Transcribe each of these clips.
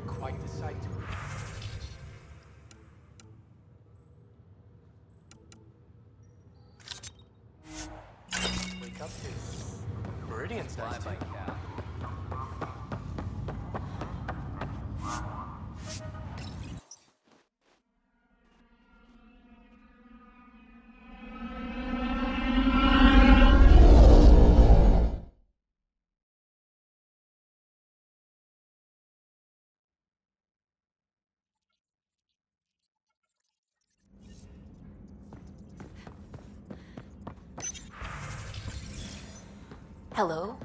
Quite the sight to wake up to. Meridian's nice too. Hello?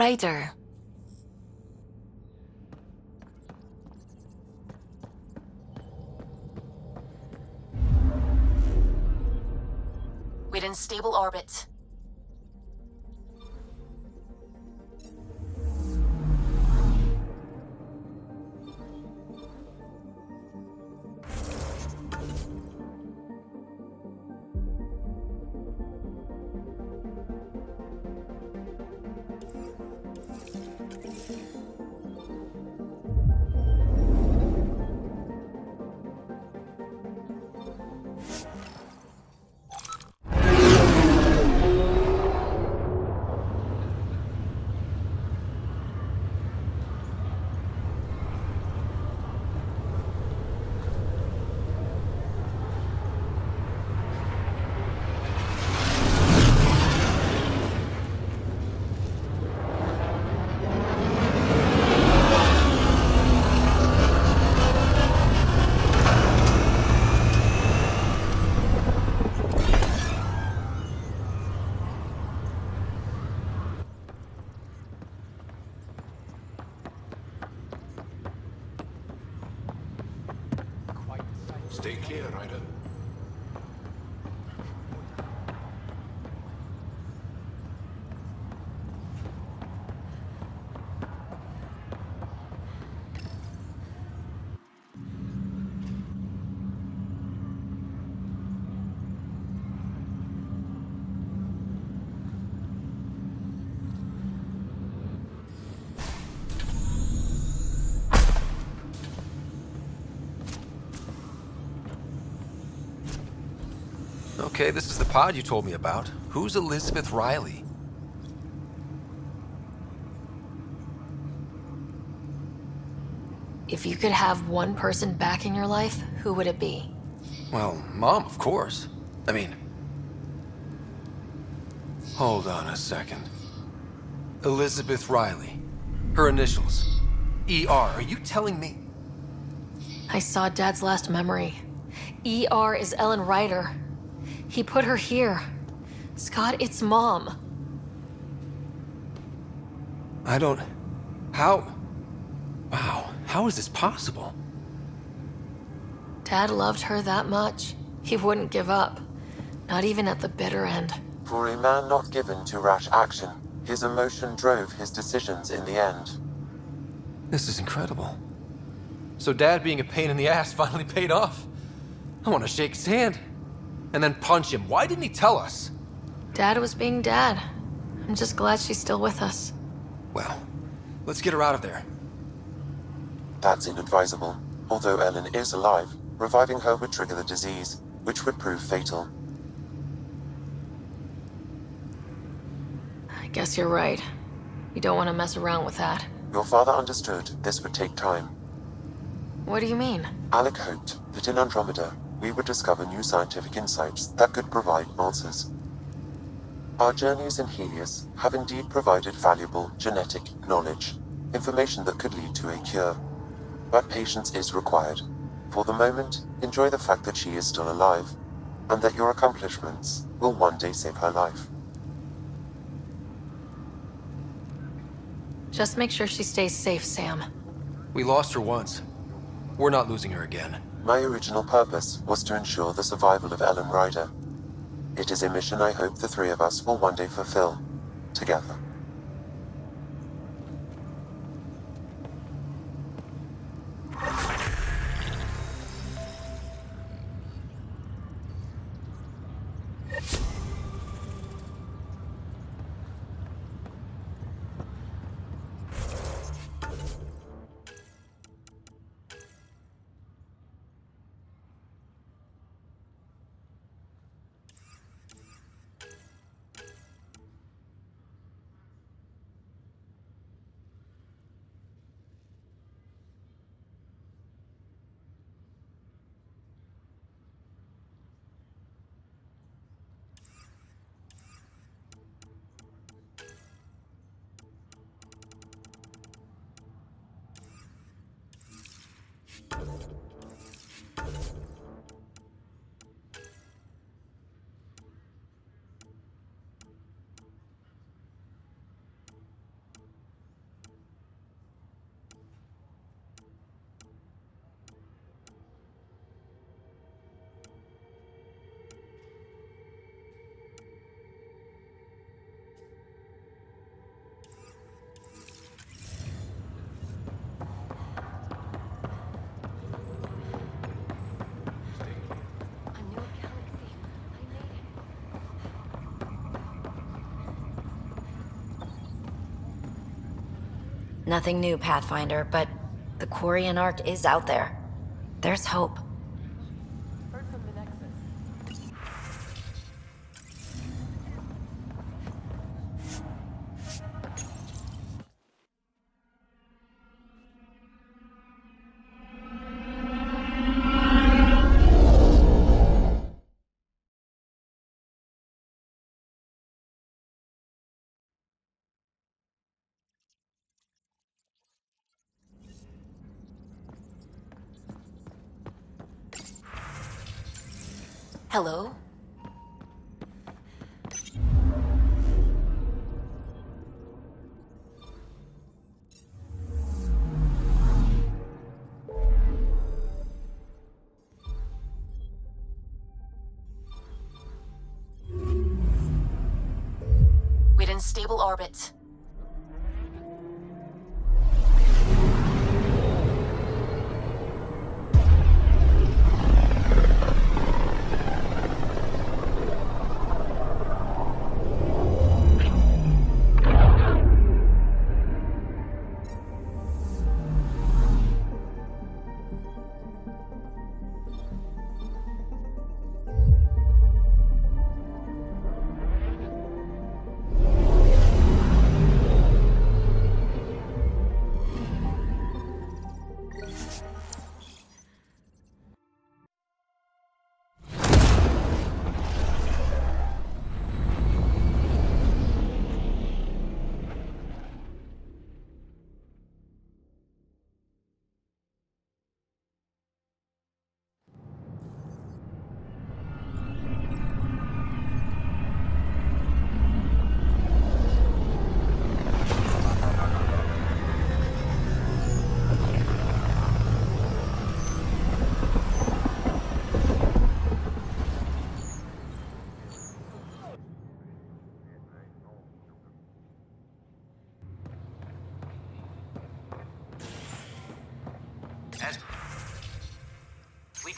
Ryder. Within stable orbit. Stay clear, Ryder. Okay, this is the pod you told me about. Who's Elizabeth Riley? If you could have one person back in your life, who would it be? Well, Mom, of course. I mean... Hold on a second. Elizabeth Riley. Her initials. ER. Are you telling me? I saw Dad's last memory. ER is Ellen Ryder. He put her here. Scott, it's Mom. I don't... How... Wow, how is this possible? Dad loved her that much. He wouldn't give up, not even at the bitter end. For a man not given to rash action, his emotion drove his decisions in the end. This is incredible. So Dad being a pain in the ass finally paid off. I want to shake his hand. And then punch him. Why didn't he tell us? Dad was being Dad. I'm just glad she's still with us. Well, let's get her out of there. That's inadvisable. Although Ellen is alive, reviving her would trigger the disease, which would prove fatal. I guess you're right. We don't want to mess around with that. Your father understood this would take time. What do you mean? Alec hoped that in Andromeda, we would discover new scientific insights that could provide answers. Our journeys in Helios have indeed provided valuable genetic knowledge, information that could lead to a cure. But patience is required. For the moment, enjoy the fact that she is still alive, and that your accomplishments will one day save her life. Just make sure she stays safe, Sam. We lost her once. We're not losing her again. My original purpose was to ensure the survival of Ellen Ryder. It is a mission I hope the three of us will one day fulfill, together. Nothing new, Pathfinder, but the Quarian Ark is out there. There's hope. Heard from the Nexus. Hello? Within stable orbit.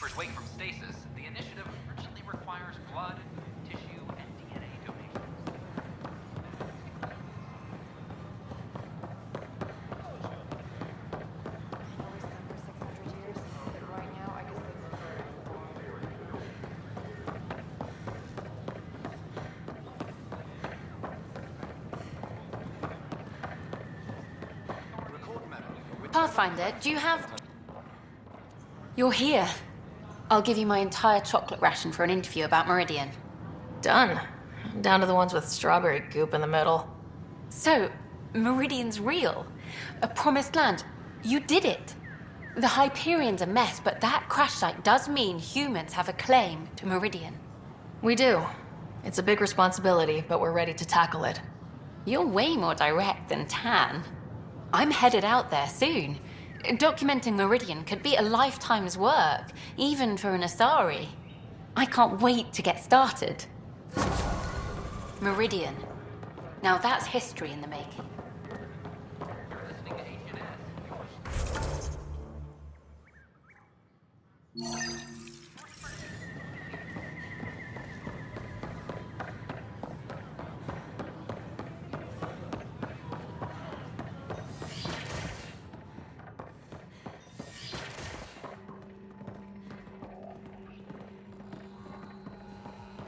Keepers wake from stasis, the initiative urgently requires blood, tissue, and DNA donations. Always done for 600 years, but right now I guess they prefer it. Pathfinder, do you have... You're here. I'll give you my entire chocolate ration for an interview about Meridian. Done. Down to the ones with strawberry goop in the middle. So, Meridian's real. A promised land. You did it. The Hyperion's a mess, but that crash site does mean humans have a claim to Meridian. We do. It's a big responsibility, but we're ready to tackle it. You're way more direct than Tan. I'm headed out there soon. Documenting Meridian could be a lifetime's work, even for an Asari. I can't wait to get started. Meridian. Now that's history in the making. Listening to HNS.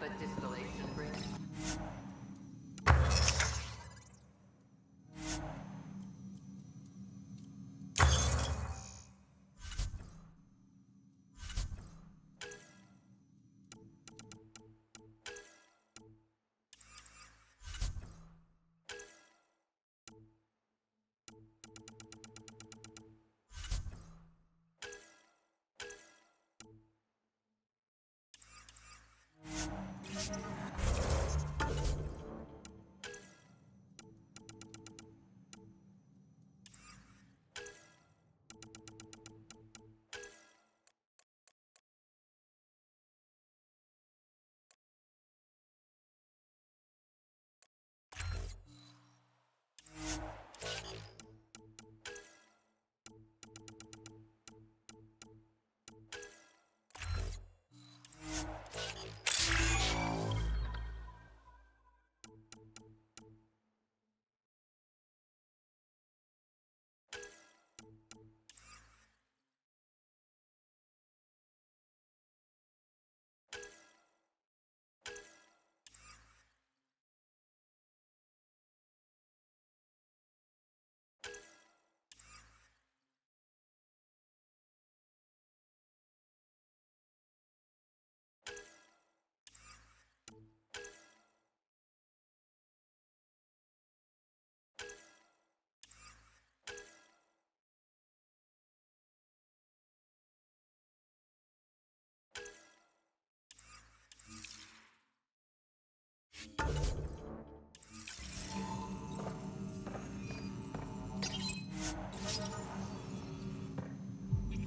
The distillation rate.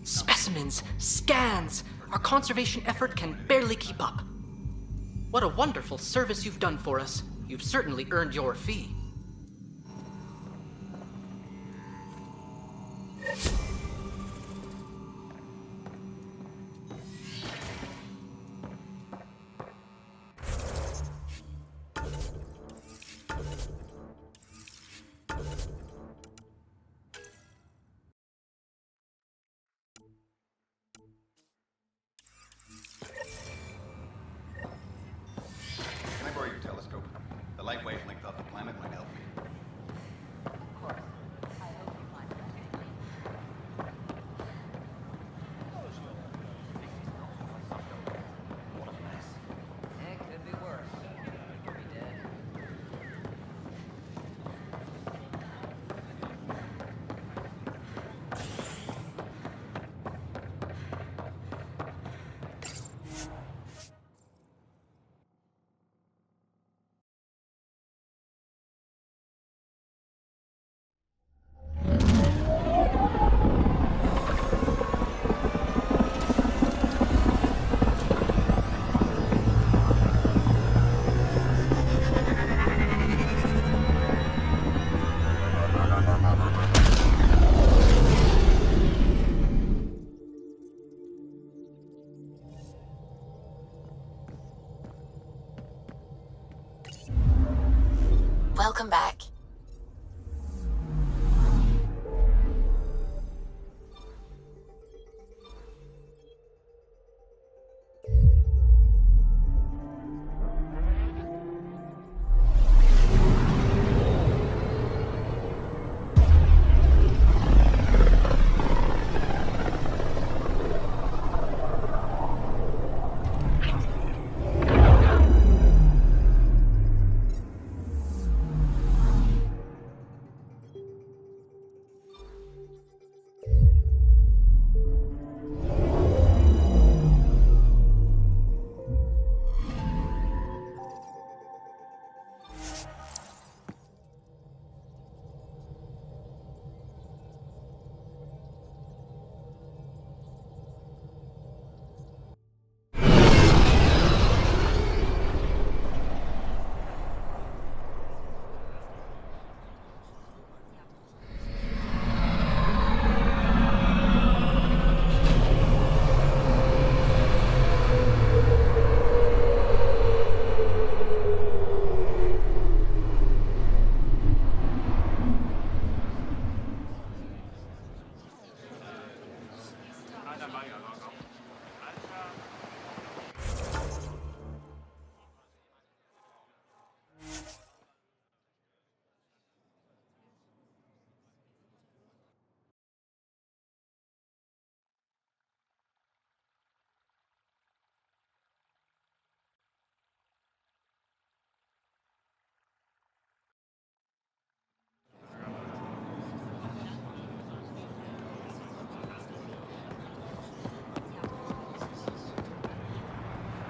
Specimens, scans. Our conservation effort can barely keep up. What a wonderful service you've done for us. You've certainly earned your fee. Can I borrow your telescope? The light wavelength of the planet might Welcome back.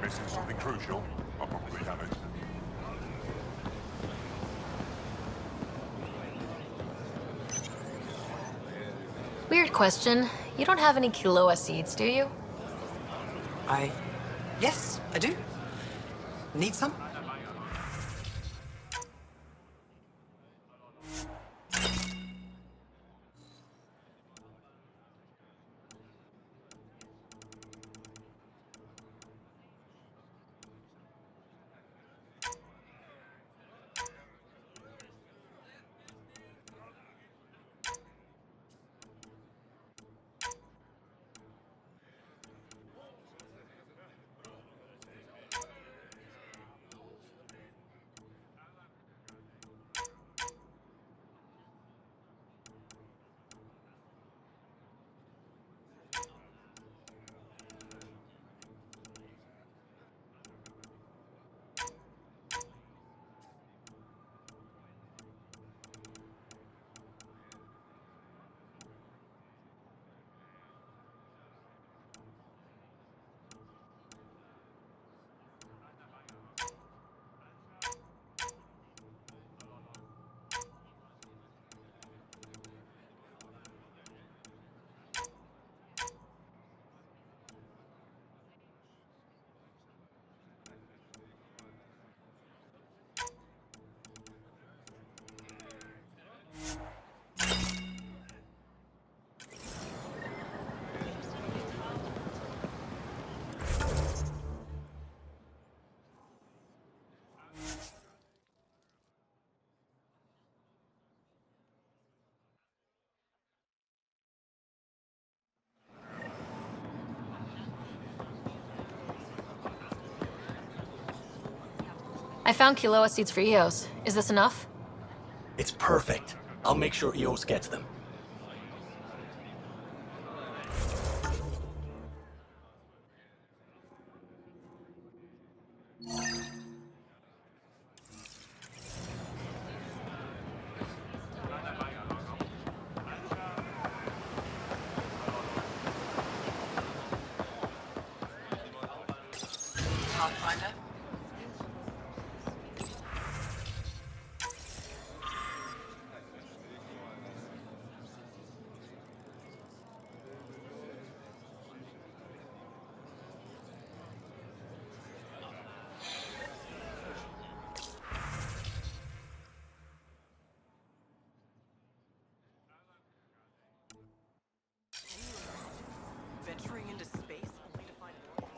Missing something crucial? I'll probably have it. Weird question. You don't have any Kiloa seeds, do you? Yes, I do. Need some? I found Kiloa seeds for Eos. Is this enough? It's perfect. I'll make sure Eos gets them. Pathfinder? Venturing into space only to find more.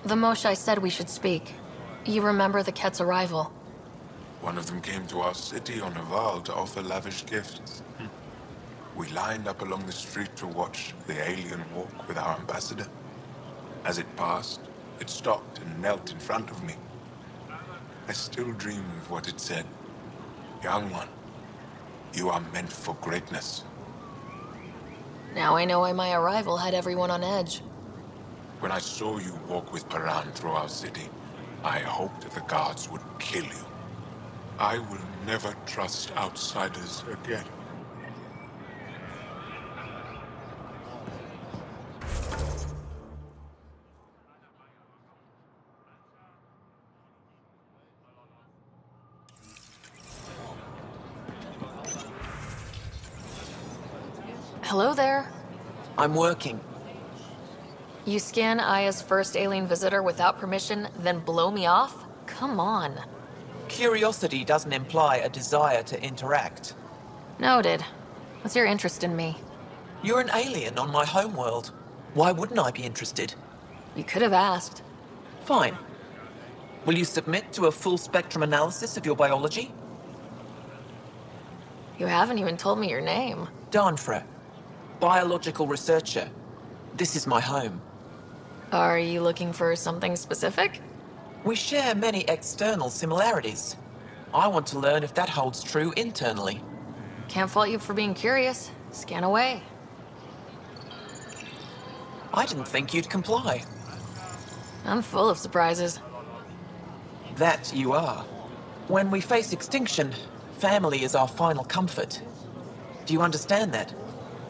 The Moshae said we should speak. You remember the Ket's arrival? One of them came to our city on a vow to offer lavish gifts. We lined up along the street to watch the alien walk with our ambassador. As it passed, it stopped and knelt in front of me. I still dream of what it said. Young one, you are meant for greatness. Now I know why my arrival had everyone on edge. When I saw you walk with Paran through our city, I hoped the guards would kill you. I will never trust outsiders again. Hello there. I'm working. You scan Aya's first alien visitor without permission, then blow me off? Come on. Curiosity doesn't imply a desire to interact. Noted. What's your interest in me? You're an alien on my homeworld. Why wouldn't I be interested? You could have asked. Fine. Will you submit to a full spectrum analysis of your biology? You haven't even told me your name. Danfra. Biological researcher. This is my home. Are you looking for something specific? We share many external similarities. I want to learn if that holds true internally. Can't fault you for being curious. Scan away. I didn't think you'd comply. I'm full of surprises. That you are. When we face extinction, family is our final comfort. Do you understand that?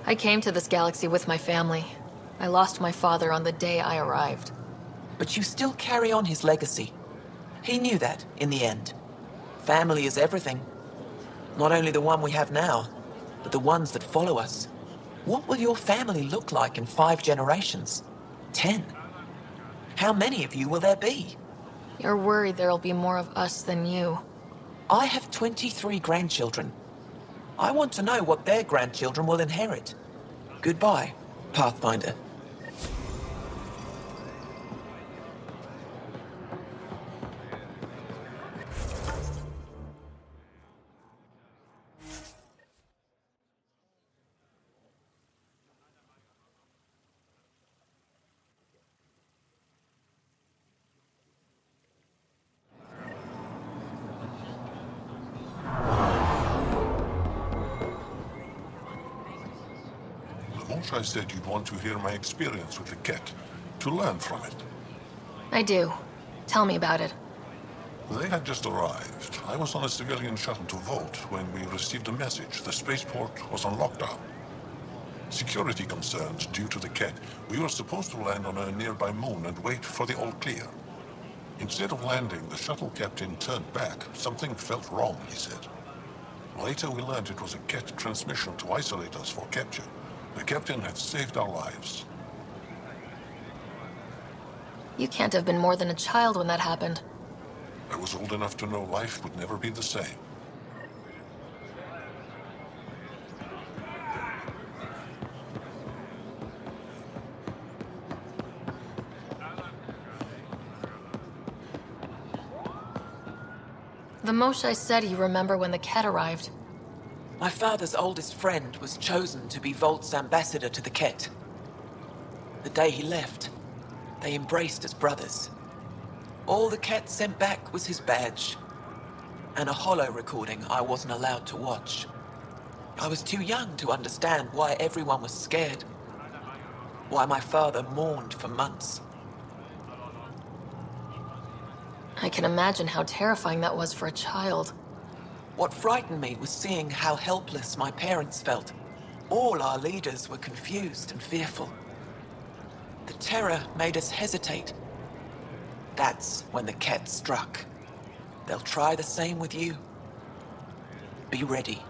I came to this galaxy with my family. I lost my father on the day I arrived. But you still carry on his legacy. He knew that, in the end. Family is everything. Not only the one we have now, but the ones that follow us. What will your family look like in 5 generations? 10? How many of you will there be? You're worried there'll be more of us than you. I have 23 grandchildren. I want to know what their grandchildren will inherit. Goodbye, Pathfinder. I said you'd want to hear my experience with the Ket, to learn from it. I do. Tell me about it. They had just arrived. I was on a civilian shuttle to Volt when we received a message. The spaceport was on lockdown. Security concerns due to the Ket. We were supposed to land on a nearby moon and wait for the all clear. Instead of landing, the shuttle captain turned back. Something felt wrong, he said. Later we learned it was a Ket transmission to isolate us for capture. The captain had saved our lives. You can't have been more than a child when that happened. I was old enough to know life would never be the same. The Moshae said you remember when the Ket arrived. My father's oldest friend was chosen to be Volt's ambassador to the Ket. The day he left, they embraced as brothers. All the Ket sent back was his badge, and a Hola recording I wasn't allowed to watch. I was too young to understand why everyone was scared, why my father mourned for months. I can imagine how terrifying that was for a child. What frightened me was seeing how helpless my parents felt. All our leaders were confused and fearful. The terror made us hesitate. That's when the Ket struck. They'll try the same with you. Be ready.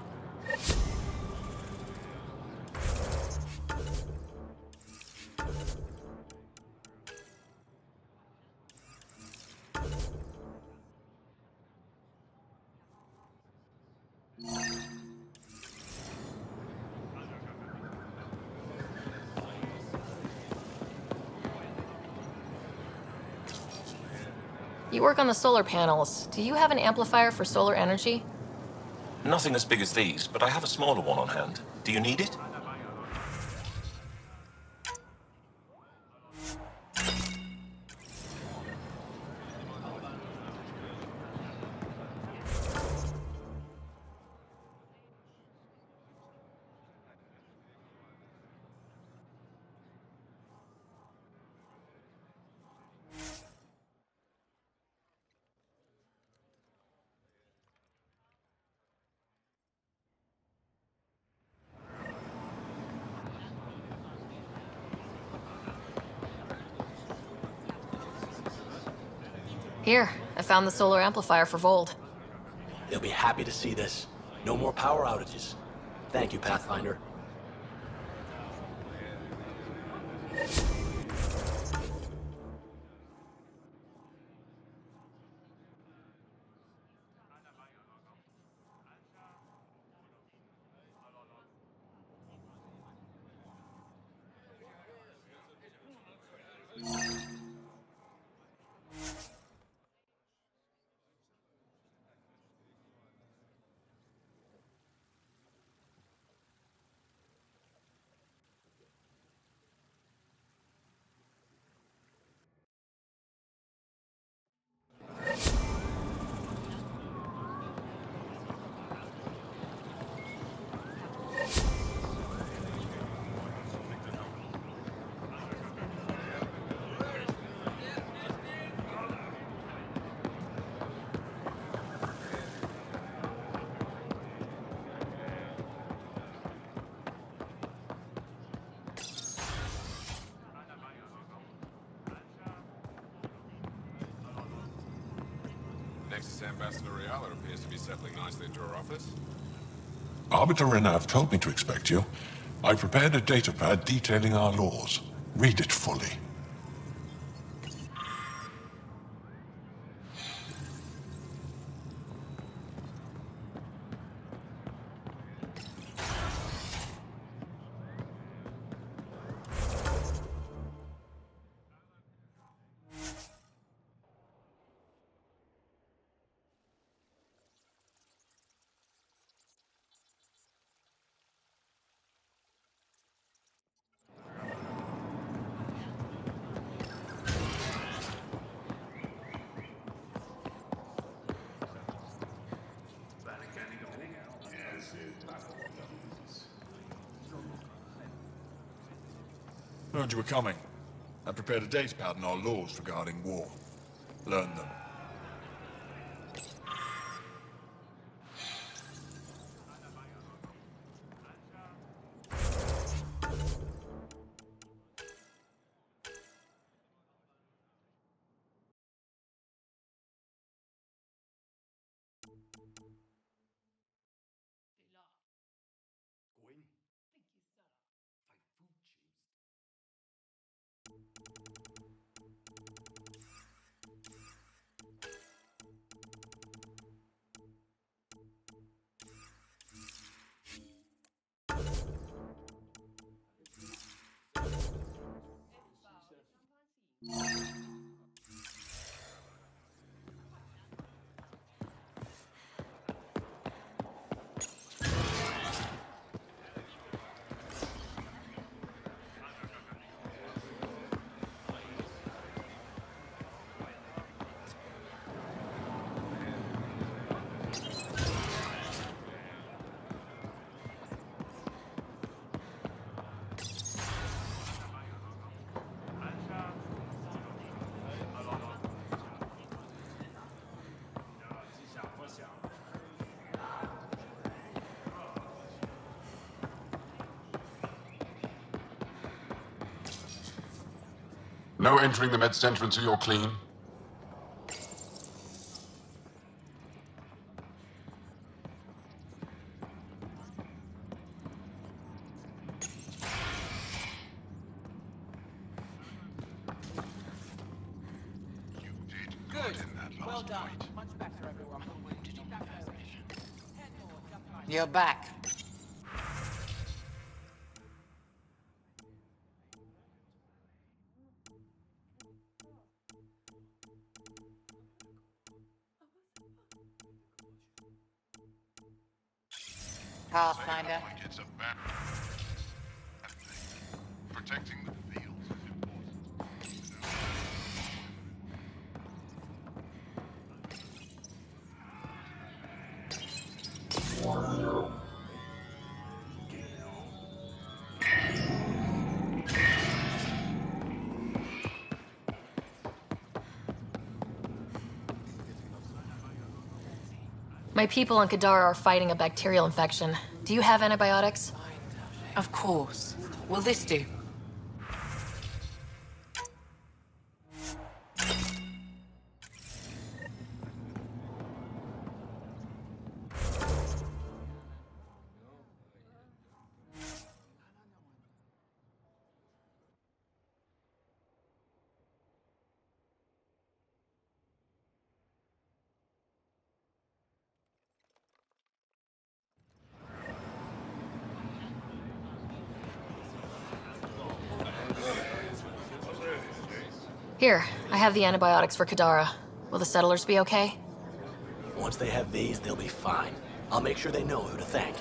You work on the solar panels. Do you have an amplifier for solar energy? Nothing as big as these, but I have a smaller one on hand. Do you need it? Here, I found the solar amplifier for Vold. They'll be happy to see this. No more power outages. Thank you, Pathfinder. Nexus Ambassador Ryder appears to be settling nicely into her office. Arbiter Renav told me to expect you. I prepared a datapad detailing our laws. Read it fully. Heard you were coming. I prepared a datapad on our laws regarding war. Learn them. No entering the med center until you're clean. Good. Well done. Much better, everyone. You're back. Pathfinder. Protecting the fields is important. My people on Kadara are fighting a bacterial infection. Do you have antibiotics? Of course. Will this do? Here, I have the antibiotics for Kadara. Will the settlers be okay? Once they have these, they'll be fine. I'll make sure they know who to thank.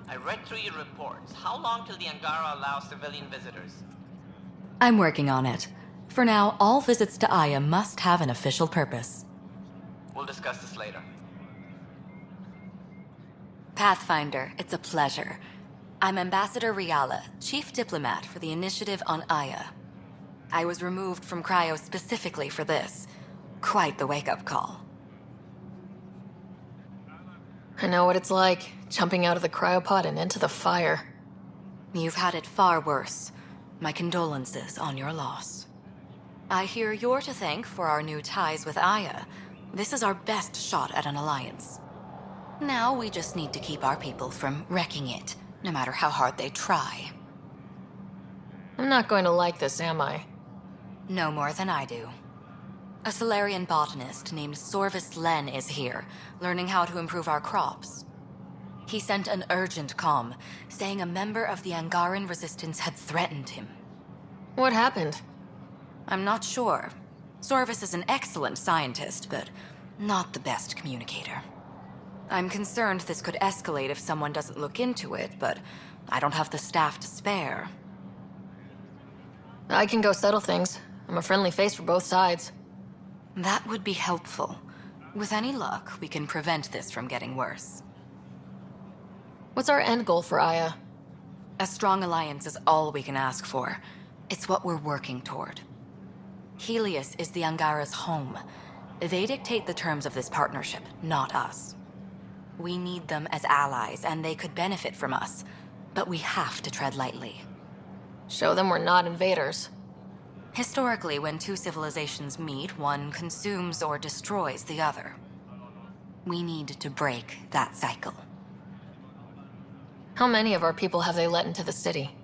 I read through your reports. How long till the Angara allows civilian visitors? I'm working on it. For now, all visits to Aya must have an official purpose. We'll discuss this later. Pathfinder, it's a pleasure. I'm Ambassador Riala, Chief Diplomat for the Initiative on Aya. I was removed from Cryo specifically for this. Quite the wake-up call. I know what it's like, jumping out of the cryopod and into the fire. You've had it far worse. My condolences on your loss. I hear you're to thank for our new ties with Aya. This is our best shot at an alliance. Now we just need to keep our people from wrecking it, no matter how hard they try. I'm not going to like this, am I? No more than I do. A Solarian botanist named Sorvis Len is here, learning how to improve our crops. He sent an urgent comm, saying a member of the Angaran resistance had threatened him. What happened? I'm not sure. Sorvis is an excellent scientist, but not the best communicator. I'm concerned this could escalate if someone doesn't look into it, but I don't have the staff to spare. I can go settle things. I'm a friendly face for both sides. That would be helpful. With any luck, we can prevent this from getting worse. What's our end goal for Aya? A strong alliance is all we can ask for. It's what we're working toward. Helios is the Angara's home. They dictate the terms of this partnership, not us. We need them as allies, and they could benefit from us. But we have to tread lightly. Show them we're not invaders. Historically, when two civilizations meet, one consumes or destroys the other. We need to break that cycle. How many of our people have they let into the city?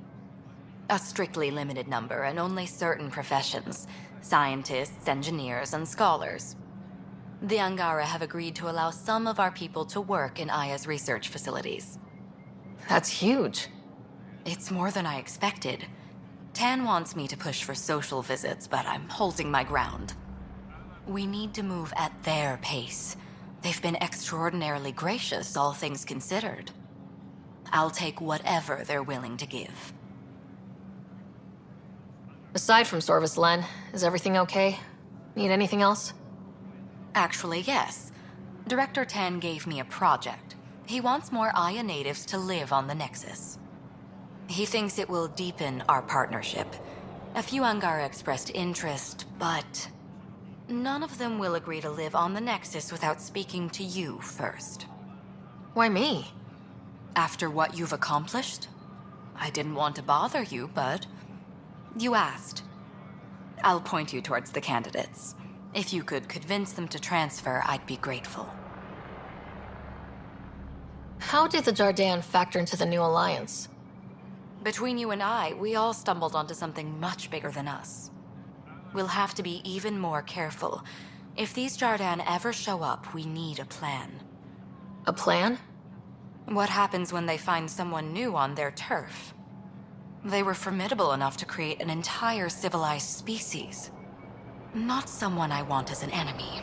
A strictly limited number, and only certain professions. Scientists, engineers, and scholars. The Angara have agreed to allow some of our people to work in Aya's research facilities. That's huge. It's more than I expected. Tan wants me to push for social visits, but I'm holding my ground. We need to move at their pace. They've been extraordinarily gracious, all things considered. I'll take whatever they're willing to give. Aside from Sorvis Len, is everything okay? Need anything else? Actually, yes. Director Tan gave me a project. He wants more Aya natives to live on the Nexus. He thinks it will deepen our partnership. A few Angara expressed interest, but none of them will agree to live on the Nexus without speaking to you first. Why me? After what you've accomplished? I didn't want to bother you, but you asked. I'll point you towards the candidates. If you could convince them to transfer, I'd be grateful. How did the Jardin factor into the new alliance? Between you and I, we all stumbled onto something much bigger than us. We'll have to be even more careful. If these Jardin ever show up, we need a plan. A plan? What happens when they find someone new on their turf? They were formidable enough to create an entire civilized species. Not someone I want as an enemy.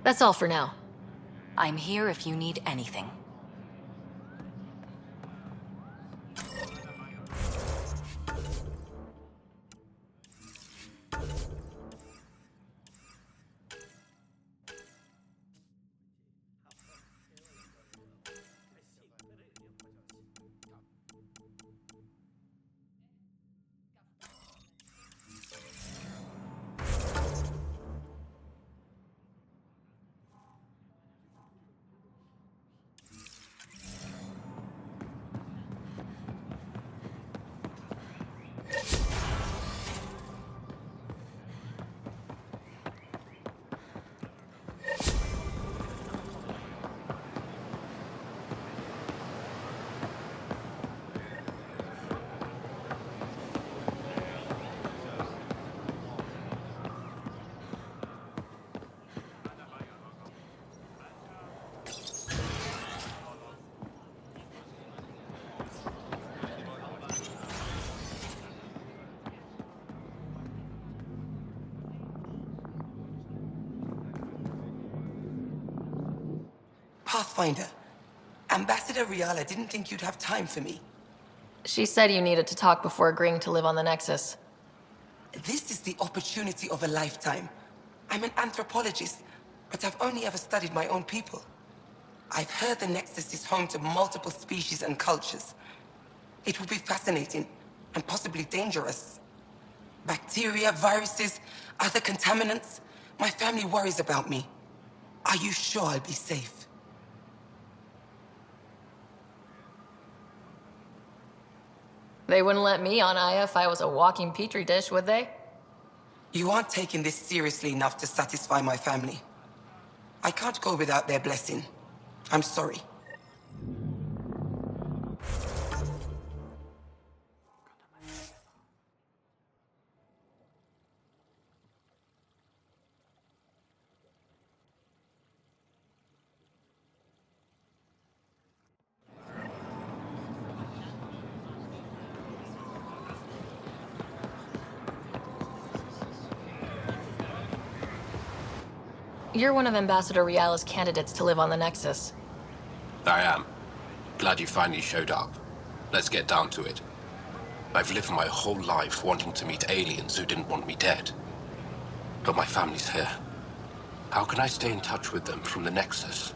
That's all for now. I'm here if you need anything. Pathfinder, Ambassador Riala didn't think you'd have time for me. She said you needed to talk before agreeing to live on the Nexus. This is the opportunity of a lifetime. I'm an anthropologist, but I've only ever studied my own people. I've heard the Nexus is home to multiple species and cultures. It will be fascinating and possibly dangerous. Bacteria, viruses, other contaminants. My family worries about me. Are you sure I'll be safe? They wouldn't let me on Aya if I was a walking petri dish, would they? You aren't taking this seriously enough to satisfy my family. I can't go without their blessing. I'm sorry. You're one of Ambassador Riala's candidates to live on the Nexus. I am. Glad you finally showed up. Let's get down to it. I've lived my whole life wanting to meet aliens who didn't want me dead. But my family's here. How can I stay in touch with them from the Nexus?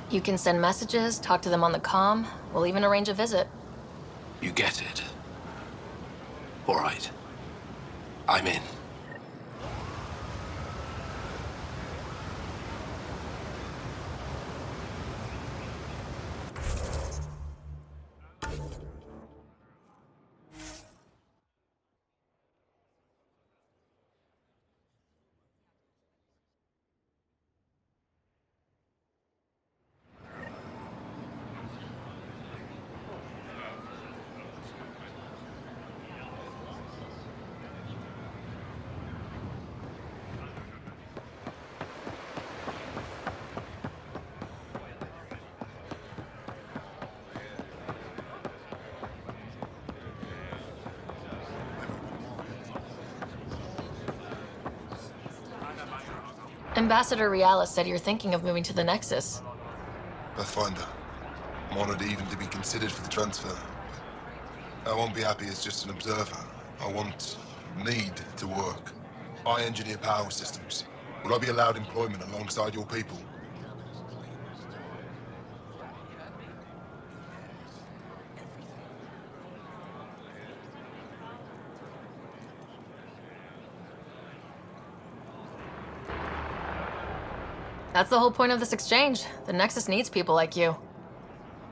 You can send messages, talk to them on the comm. We'll even arrange a visit. You get it. All right. I'm in. Ambassador Riala said you're thinking of moving to the Nexus. Pathfinder, I'm honored even to be considered for the transfer. I won't be happy as just an observer. I want Need to work. I engineer power systems. Would I be allowed employment alongside your people? That's the whole point of this exchange. The Nexus needs people like you.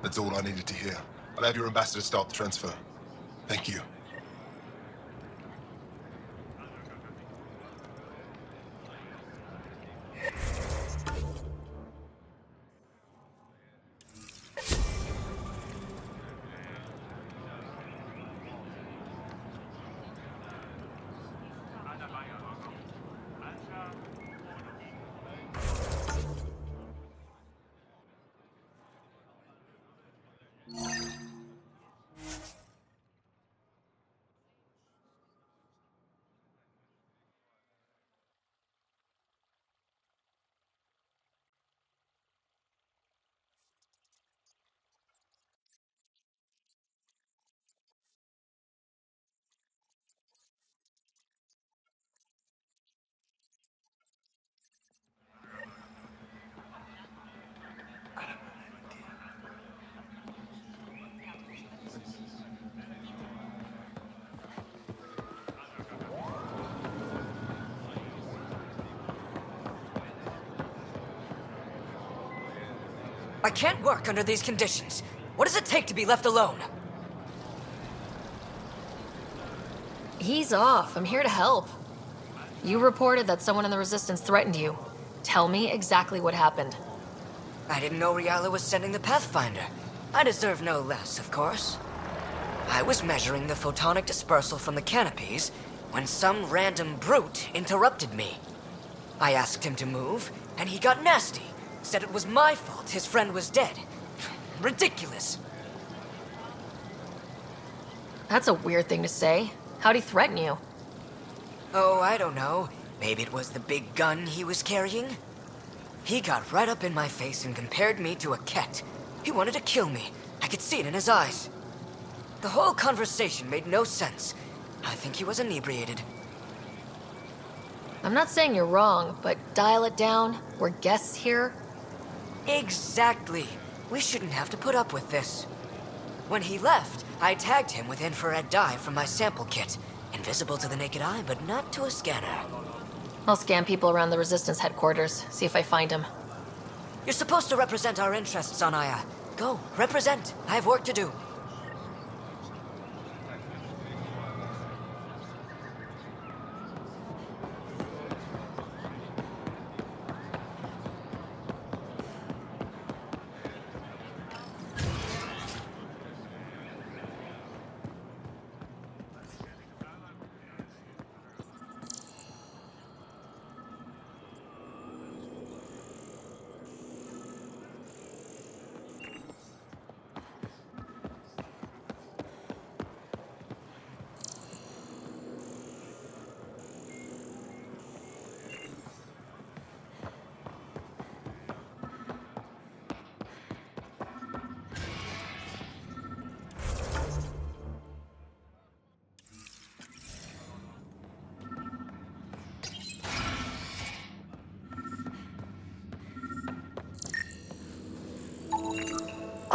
That's all I needed to hear. I'll have your ambassador start the transfer. Thank you. I can't work under these conditions. What does it take to be left alone? Ease off. I'm here to help. You reported that someone in the Resistance threatened you. Tell me exactly what happened. I didn't know Ryder was sending the Pathfinder. I deserve no less, of course. I was measuring the photonic dispersal from the canopies when some random brute interrupted me. I asked him to move, and he got nasty. Said it was my fault his friend was dead. Ridiculous. That's a weird thing to say. How'd he threaten you? Oh, I don't know. Maybe it was the big gun he was carrying? He got right up in my face and compared me to a cat. He wanted to kill me. I could see it in his eyes. The whole conversation made no sense. I think he was inebriated. I'm not saying you're wrong, but dial it down. We're guests here. Exactly. We shouldn't have to put up with this. When he left, I tagged him with infrared dye from my sample kit. Invisible to the naked eye, but not to a scanner. I'll scan people around the Resistance headquarters, see if I find him. You're supposed to represent our interests on Aya. Go, represent. I have work to do.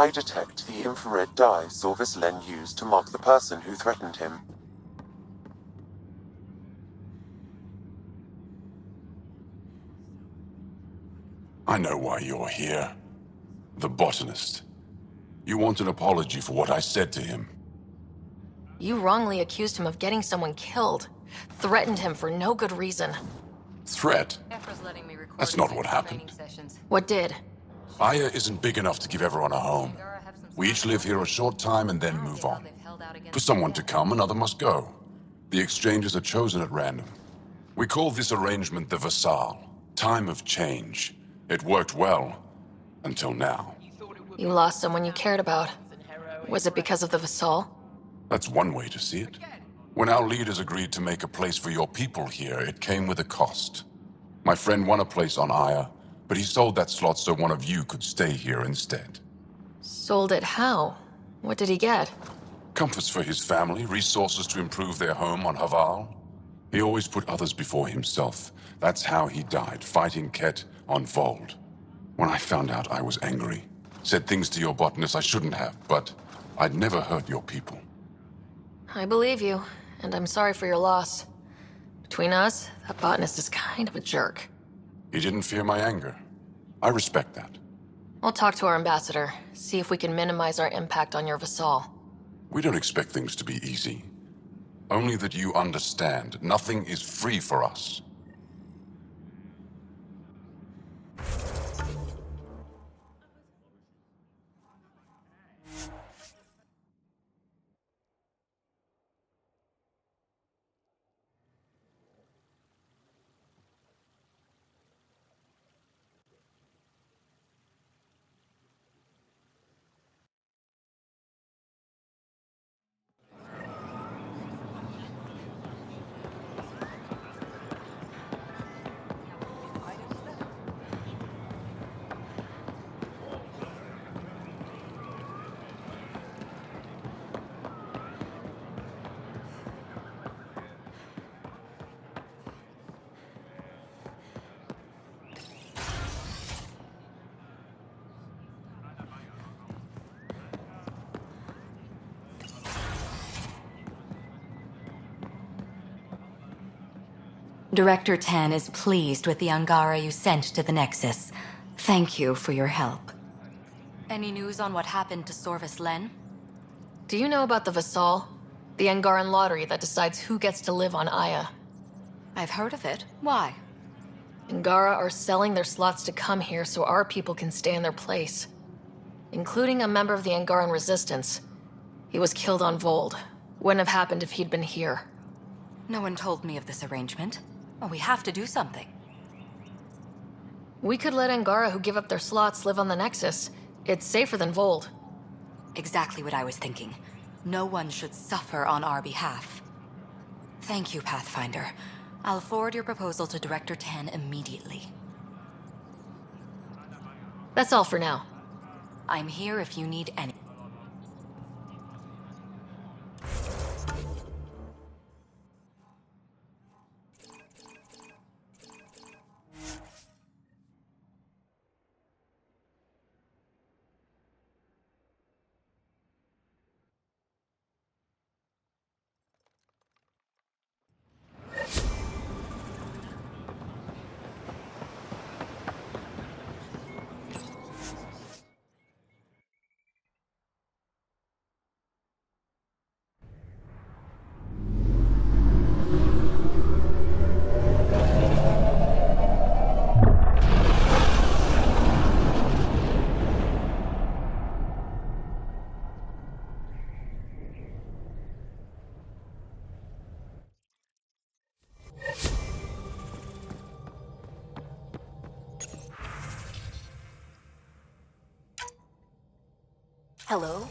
I detect the infrared dye Sorvis Len used to mark the person who threatened him. I know why you're here. The botanist. You want an apology for what I said to him. You wrongly accused him of getting someone killed. Threatened him for no good reason. Threat? That's not what happened. What did? Aya isn't big enough to give everyone a home. We each live here a short time and then move on. For someone to come, another must go. The exchanges are chosen at random. We call this arrangement the Vassal. Time of change. It worked well. Until now. You lost someone you cared about. Was it because of the Vassal? That's one way to see it. When our leaders agreed to make a place for your people here, it came with a cost. My friend won a place on Aya, but he sold that slot so one of you could stay here instead. Sold it how? What did he get? Comforts for his family, resources to improve their home on Haval. He always put others before himself. That's how he died, fighting Ket on Vold. When I found out, I was angry. Said things to your botanist I shouldn't have, but I'd never hurt your people. I believe you, and I'm sorry for your loss. Between us, that botanist is kind of a jerk. He didn't fear my anger. I respect that. I'll talk to our ambassador, see if we can minimize our impact on your vassal. We don't expect things to be easy. Only that you understand, nothing is free for us. Director Tan is pleased with the Angara you sent to the Nexus. Thank you for your help. Any news on what happened to Sorvis Len? Do you know about the Vassal? The Angaran lottery that decides who gets to live on Aya. I've heard of it. Why? Angara are selling their slots to come here so our people can stay in their place. Including a member of the Angaran resistance. He was killed on Vold. Wouldn't have happened if he'd been here. No one told me of this arrangement. Well, we have to do something. We could let Angara who give up their slots live on the Nexus. It's safer than Vold. Exactly what I was thinking. No one should suffer on our behalf. Thank you, Pathfinder. I'll forward your proposal to Director Tan immediately. That's all for now. I'm here if you need any. Hello?